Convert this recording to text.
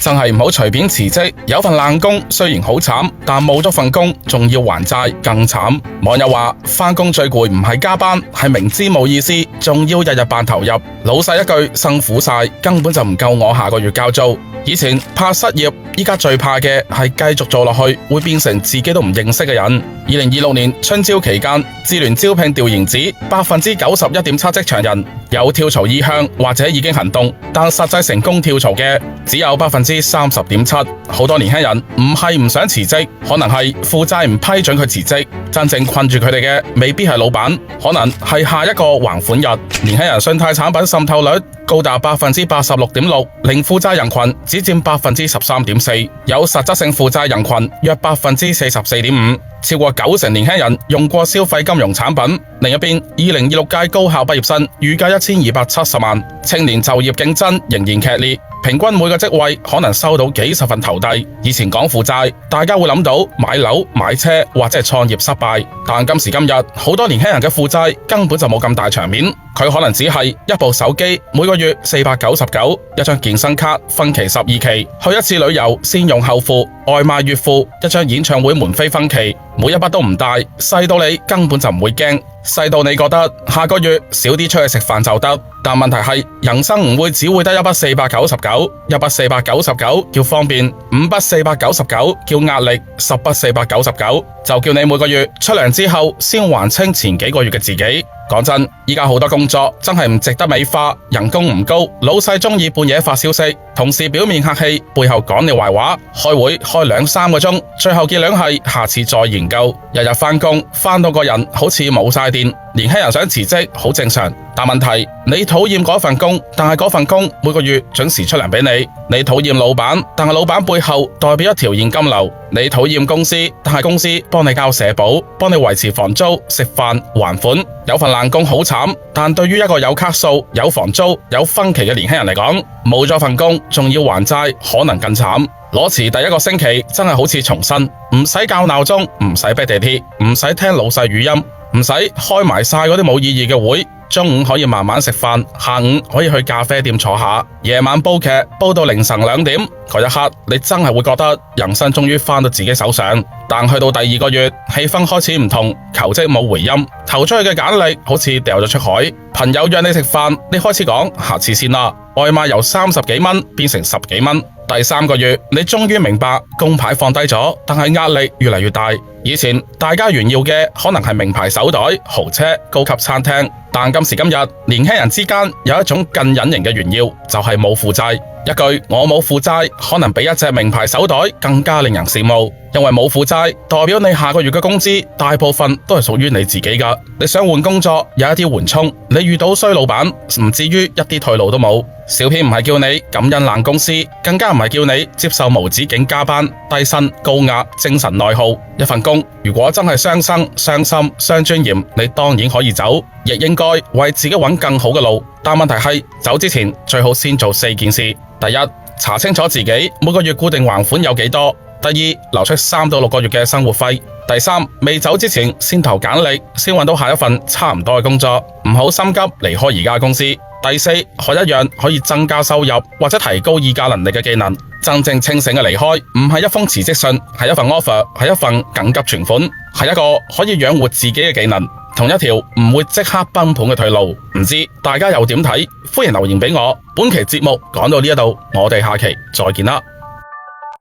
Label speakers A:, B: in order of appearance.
A: 真係唔好隨便辭職。有份爛工雖然好慘，但冇咗份工仲要還債更慘。網友話返工最攰唔係加班，係明知冇意思，仲要日日扮投入。老細一句辛苦晒，根本就唔夠我下個月交租。以前怕失業，依家最怕嘅係繼續做落去會變成自己都唔認識嘅人。2026年春招期間，智聯招聘調研指91.7%職場人有跳槽意向或者已經行動，但實際成功跳槽嘅只有30.7%。好多年輕人唔係唔想辭職，可能係負債唔批准佢辭職。真正困住佢哋嘅未必係老闆，可能係下一個還款日。年輕人信貸產品滲透率高達86.6%，零負債人群只佔13.4%，有實質性負債人群約44.5%。超過90%年輕人用過消費金融產品。另一邊，2026屆高校畢業生預計1270萬，青年就業競爭仍然劇烈，平均每個職位可能收到幾十份投遞。以前講負債，大家會諗到買樓、買車或者係創業失敗，但今時今日，好多年輕人嘅負債根本就冇咁大場面。佢可能只係一部手機，每個月499，一張健身卡分期12期，去一次旅遊先用後付，外賣月付，一張演唱會門飛分期，每一筆都唔大，細到你根本就唔會驚，細到你覺得下個月少啲出去食飯就得。但問題係人生唔會只會得一筆499，一筆499叫方便，5筆499叫壓力，10筆499就叫你每個月出糧之後先還清前幾個月嘅自己。講真，依家好多工作真係唔值得美化，人工唔高，老細中意半夜發消息，同事表面客氣，背後講你壞話，開會開2-3個鐘，最後結論係下次再研究。日日返工，返到個人好似冇晒電。年輕人想辭職好正常，但問題你討厭嗰份工，但係嗰份工每個月準時出糧俾你。你討厭老闆，但係老闆背後代表一條現金流。你討厭公司，但係公司幫你交社保，幫你維持房租、食飯、還款。有份爛工好慘，但對於一個有卡數、有房租、有分期嘅年輕人嚟講，冇咗份工仲要還債，可能更慘。裸辭第一個星期真係好似重生，唔使校鬧鐘，唔使逼地鐵，唔使聽老細語音，唔使開埋晒嗰啲冇意義嘅會。中午可以慢慢食飯，下午可以去咖啡店坐下，夜晚煲劇煲到凌晨2點，嗰一刻你真係會覺得人生終於返到自己手上。但去到第2個月，氣氛開始唔同，求職冇回音，投出去嘅簡歷好似掉咗出海。朋友約你食飯，你開始講下次先啦，外賣由30幾蚊變成10幾蚊。第3個月，你終於明白工牌放低咗，但係壓力越嚟越大。以前大家炫耀嘅可能係名牌手袋、豪車、高級餐廳，但今時今日，年輕人之間有一種更隱形嘅炫耀，就係冇負債。一句我冇負債，可能比一隻名牌手袋更加令人羨慕。因為冇負債，代表你下個月嘅工資大部分都係屬於你自己㗎。你想換工作，有一啲緩衝；你遇到衰老闆，唔至於一啲退路都冇。小編唔係叫你感恩爛公司，更加唔係叫你接受無止境加班、低薪、高壓、精神內耗。一份工如果真係傷身、傷心、傷尊嚴，你當然可以走，亦應該為自己揾更好嘅路。但問題係走之前最好先做4件事：第一，查清楚自己每個月固定還款有幾多；第二，留出3到6個月嘅生活費；第三，未走之前先投簡歷，先揾到下一份差唔多嘅工作，唔好心急離開而家公司；第四，學一樣可以增加收入或者提高議價能力嘅技能。真正清醒嘅離開，唔係一封辭職信，係一份 offer， 係一份緊急存款，係一個可以養活自己嘅技能，同一條唔會即刻崩盤嘅退路。唔知大家又點睇？歡迎留言俾我。本期節目講到呢一度，我哋下期再見啦。